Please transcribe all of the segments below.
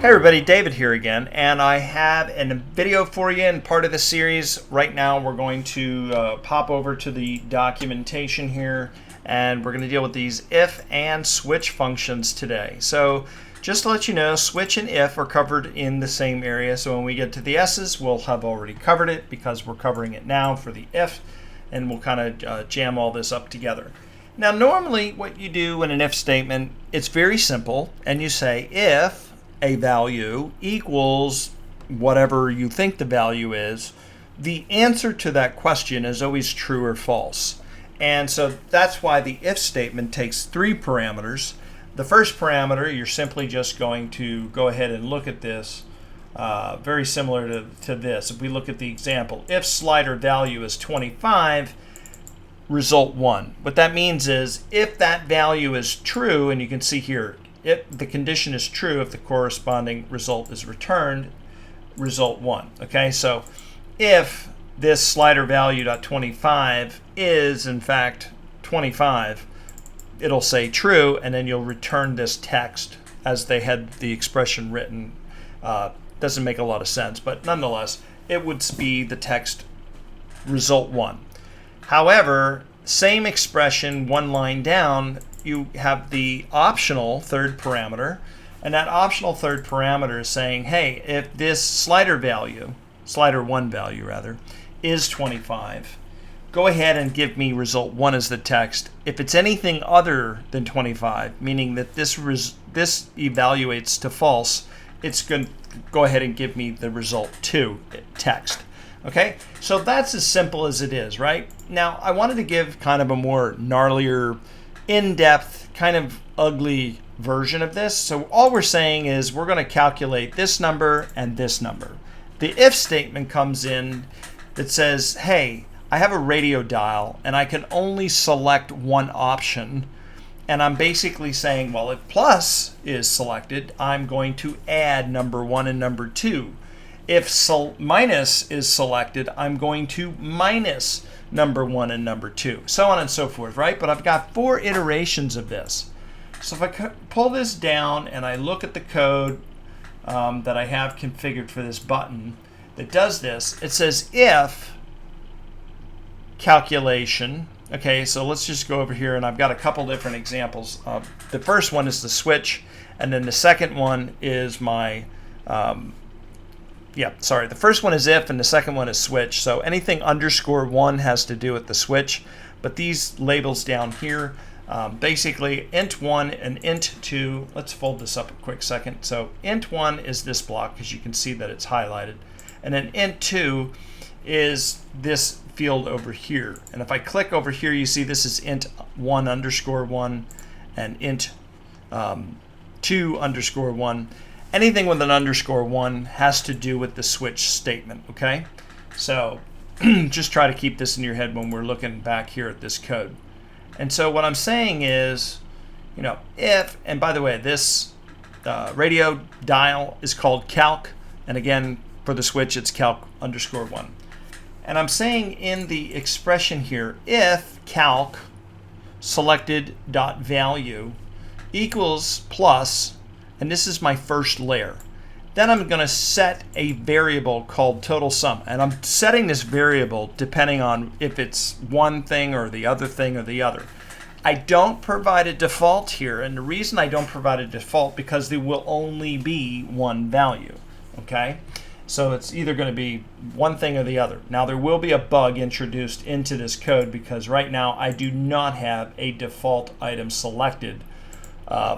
Hey everybody, David here again, and I have a video for you in part of the series. Right now we're going to pop over to the documentation here, and we're going to deal with these if and switch functions today. So just to let you know, switch and if are covered in the same area, so when we get to the s's we'll have already covered it because we're covering it now for the if, and we'll kind of jam all this up together. Now normally what you do in an if statement, it's very simple, and you say if a value equals whatever you think the value is, the answer to that question is always true or false. And so that's why the if statement takes three parameters. The first parameter, you're simply just going to go ahead and look at this, very similar to this. If we look at the example, if slider value is 25, result 1. What that means is if that value is true, and you can see here, if the condition is true, if the corresponding result is returned, result 1. Okay, so if this slider value .25 is in fact 25, it'll say true, and then you'll return this text as they had the expression written. Doesn't make a lot of sense, but nonetheless, it would be the text result 1. However, same expression one line down, you have the optional third parameter, and that optional third parameter is saying, hey, if this slider one value rather, is 25, go ahead and give me result 1 as the text. If it's anything other than 25, meaning that this evaluates to false, it's going to go ahead and give me the result 2 text. Okay, so that's as simple as it is, right? Now, I wanted to give kind of a more gnarlier, in-depth, kind of ugly version of this. So all we're saying is we're going to calculate this number and this number. The if statement comes in that says, hey, I have a radio dial and I can only select one option. And I'm basically saying, well, if plus is selected, I'm going to add number 1 and number 2. If minus is selected, I'm going to minus number 1 and number 2, so on and so forth, right? But I've got 4 iterations of this. So if I pull this down and I look at the code that I have configured for this button that does this, it says if calculation. Okay, so let's just go over here, and I've got a couple different examples. The first one is the switch, and then the second one is my the first one is if and the second one is switch. So anything _1 has to do with the switch. But these labels down here, basically int1 and int2, let's fold this up a quick second. So int1 is this block because you can see that it's highlighted. And then int2 is this field over here. And if I click over here, you see this is int1 _1 and int 2 _1. Anything with an _1 has to do with the switch statement, okay? So just try to keep this in your head when we're looking back here at this code. And so what I'm saying is, if, and by the way, this radio dial is called calc, and again, for the switch, it's calc _1. And I'm saying in the expression here, if calc selected dot value equals plus, and this is my first layer. Then I'm going to set a variable called total sum. And I'm setting this variable depending on if it's one thing or the other thing or the other. I don't provide a default here. And the reason I don't provide a default because there will only be one value. Okay? So it's either going to be one thing or the other. Now there will be a bug introduced into this code because right now I do not have a default item selected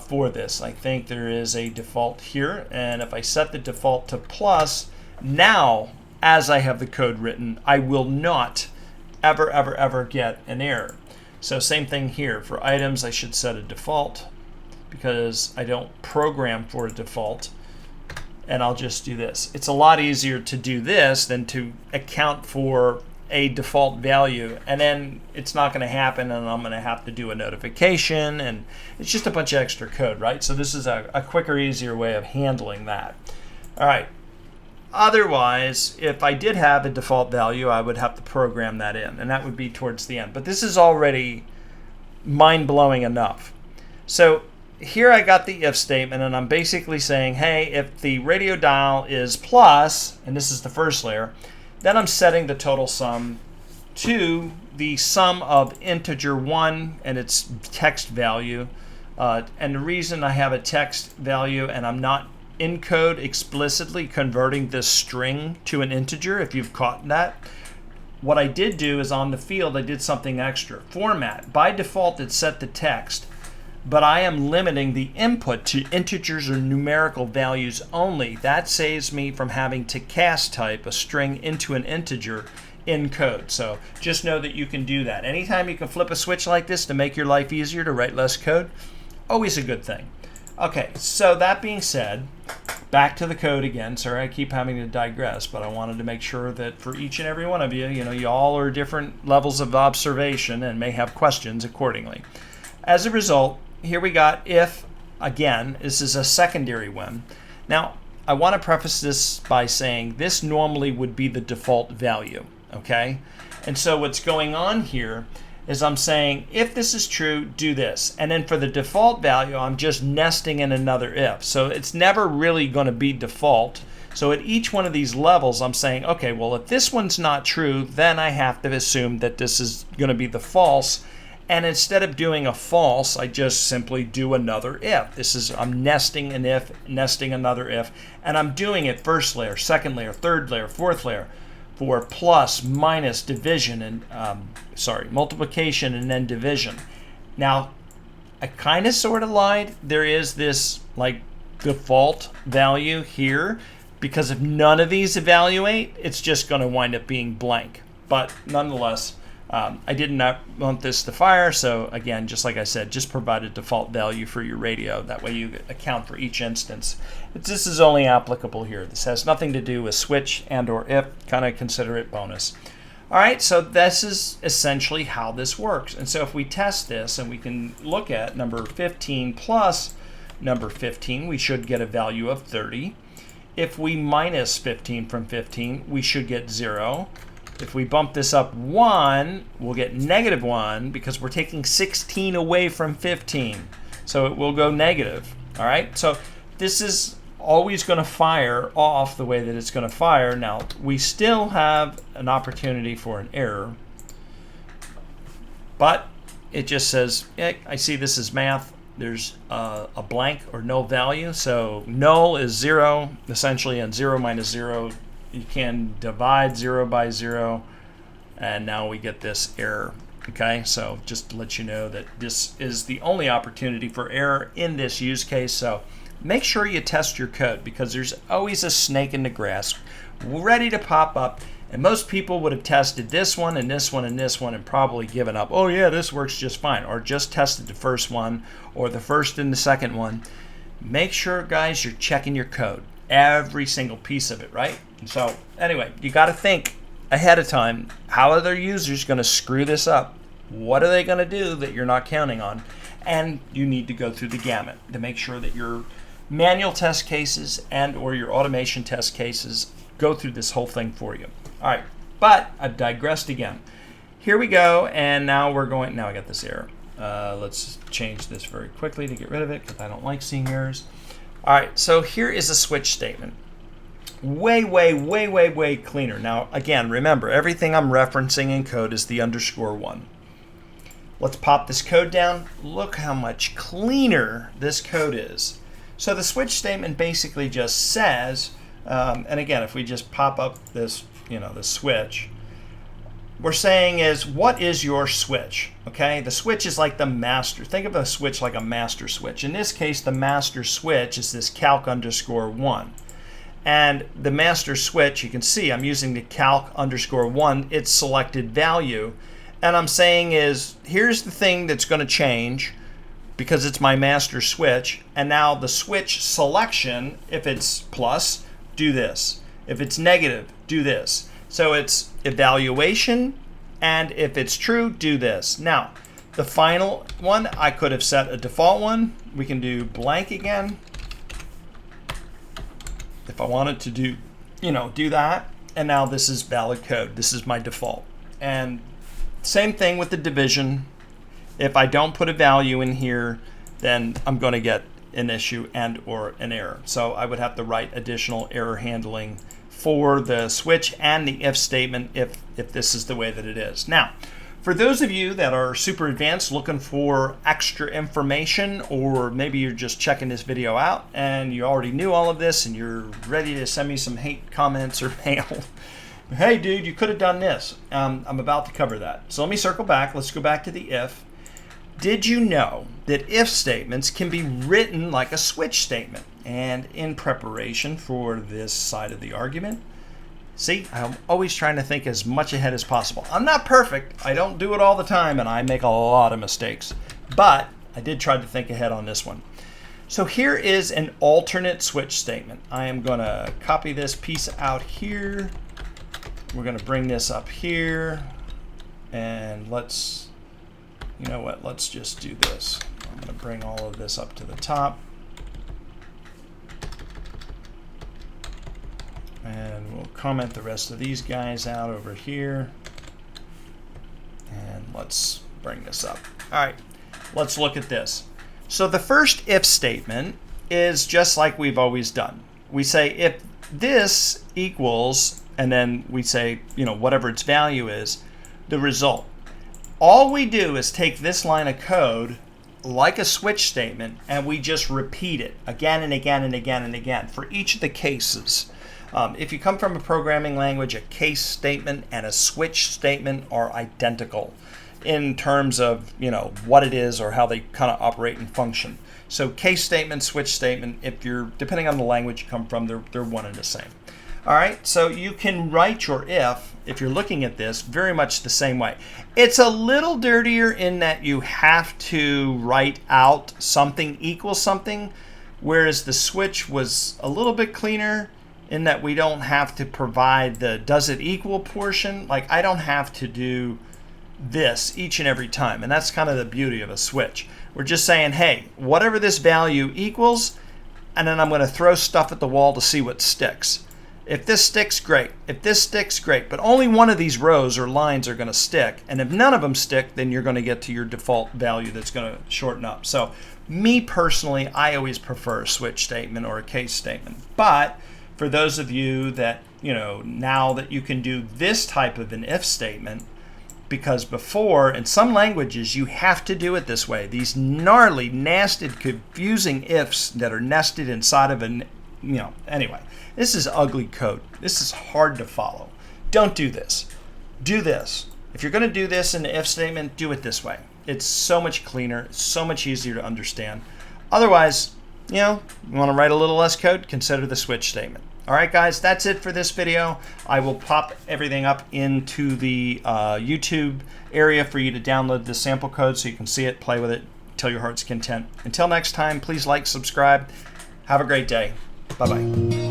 for this. I think there is a default here, and if I set the default to plus, now as I have the code written, I will not ever get an error. So same thing here. For items, I should set a default because I don't program for a default, and I'll just do this. It's a lot easier to do this than to account for a default value, and then it's not going to happen, and I'm going to have to do a notification, and it's just a bunch of extra code, right? So this is a quicker, easier way of handling that. All right. Otherwise, if I did have a default value, I would have to program that in, and that would be towards the end. But this is already mind-blowing enough. So here I got the if statement, and I'm basically saying, hey, if the radio dial is plus, and this is the first layer, then I'm setting the total sum to the sum of integer 1 and its text value. And the reason I have a text value and I'm not in code explicitly converting this string to an integer, if you've caught that, what I did do is on the field I did something extra. Format, by default it's set to text, but I am limiting the input to integers or numerical values only. That saves me from having to cast type a string into an integer in code. So just know that you can do that. Anytime you can flip a switch like this to make your life easier to write less code, always a good thing. Okay, so that being said, back to the code again. Sorry, I keep having to digress, but I wanted to make sure that for each and every one of you, you all are different levels of observation and may have questions accordingly. As a result, here we got if, again, this is a secondary one. Now, I want to preface this by saying this normally would be the default value, okay? And so what's going on here is I'm saying, if this is true, do this. And then for the default value, I'm just nesting in another if. So it's never really going to be default. So at each one of these levels, I'm saying, okay, well, if this one's not true, then I have to assume that this is going to be the false. And instead of doing a false, I just simply do another if. I'm nesting an if, nesting another if, and I'm doing it first layer, second layer, third layer, fourth layer for plus, minus, division, and multiplication and then division. Now, I kind of sort of lied. There is this like default value here because if none of these evaluate, it's just going to wind up being blank. But nonetheless, I did not want this to fire, so again, just like I said, just provide a default value for your radio. That way you account for each instance. This is only applicable here. This has nothing to do with switch and or if. Kind of consider it bonus. All right, so this is essentially how this works. And so if we test this and we can look at number 15 plus number 15, we should get a value of 30. If we minus 15 from 15, we should get 0. If we bump this up 1, we'll get negative 1 because we're taking 16 away from 15. So it will go negative. All right, so this is always going to fire off the way that it's going to fire. Now, we still have an opportunity for an error, but it just says, I see this is math. There's a blank or null value. So null is 0, essentially, and 0 minus 0. You can divide 0 by 0, and now we get this error. Okay, so just to let you know that this is the only opportunity for error in this use case. So make sure you test your code because there's always a snake in the grass ready to pop up. And most people would have tested this one and this one and this one and probably given up. Oh yeah, this works just fine. Or just tested the first one or the first and the second one. Make sure, guys, you're checking your code. Every single piece of it, right? And so anyway, you got to think ahead of time. How are their users going to screw this up? What are they going to do that you're not counting on? And you need to go through the gamut to make sure that your manual test cases and or your automation test cases go through this whole thing for you. All right, but I've digressed again. Here we go, and now we're going. Now I got this error. Let's change this very quickly to get rid of it because I don't like seeing errors. All right, so here is a switch statement. Way cleaner. Now, again, remember, everything I'm referencing in code is the _1. Let's pop this code down. Look how much cleaner this code is. So the switch statement basically just says, and again, if we just pop up this, the switch, we're saying is, what is your switch? Okay, the switch is like the master. Think of a switch like a master switch. In this case, the master switch is this calc _1. And the master switch, you can see I'm using the calc _1, its selected value. And I'm saying is, here's the thing that's going to change because it's my master switch. And now the switch selection, if it's plus, do this. If it's negative, do this. So it's evaluation, and if it's true, do this. Now, the final one, I could have set a default one. We can do blank again. If I wanted to do, do that. And now this is valid code. This is my default. And same thing with the division. If I don't put a value in here, then I'm going to get an issue and or an error. So I would have to write additional error handling for the switch and the if statement if this is the way that it is. Now, for those of you that are super advanced looking for extra information, or maybe you're just checking this video out and you already knew all of this and you're ready to send me some hate comments or mail, hey dude, you could have done this. I'm about to cover that. So let me circle back. Let's go back to the if. Did you know that if statements can be written like a switch statement? And in preparation for this side of the argument, see, I'm always trying to think as much ahead as possible. I'm not perfect. I don't do it all the time, and I make a lot of mistakes. But I did try to think ahead on this one. So here is an alternate switch statement. I am going to copy this piece out here. We're going to bring this up here. And let's, you know what, let's just do this. I'm going to bring all of this up to the top. And we'll comment the rest of these guys out over here. And let's bring this up. All right, let's look at this. So the first if statement is just like we've always done. We say if this equals, and then we say, you know, whatever its value is, the result. All we do is take this line of code like a switch statement, and we just repeat it again and again and again and again for each of the cases. If you come from a programming language, a case statement and a switch statement are identical in terms of, you know, what it is or how they kind of operate and function. So case statement, switch statement, if you're, depending on the language you come from, they're one and the same. All right, so you can write your if you're looking at this, very much the same way. It's a little dirtier in that you have to write out something equals something, whereas the switch was a little bit cleaner in that we don't have to provide the does it equal portion. Like, I don't have to do this each and every time, and that's kind of the beauty of a switch. We're just saying, hey, whatever this value equals, and then I'm going to throw stuff at the wall to see what sticks. If this sticks, great. If this sticks, great. But only one of these rows or lines are going to stick, and if none of them stick, then you're going to get to your default value that's going to shorten up. So me personally, I always prefer a switch statement or a case statement. But for those of you that, you know, now that you can do this type of an if statement, because before, in some languages, you have to do it this way. These gnarly, nasty, confusing ifs that are nested inside of an, you know, anyway, this is ugly code. This is hard to follow. Don't do this. Do this. If you're going to do this in the if statement, do it this way. It's so much cleaner, so much easier to understand. Otherwise, you know, you want to write a little less code, consider the switch statement. All right, guys, that's it for this video. I will pop everything up into the YouTube area for you to download the sample code so you can see it, play with it, till your heart's content. Until next time, please like, subscribe. Have a great day. Bye-bye.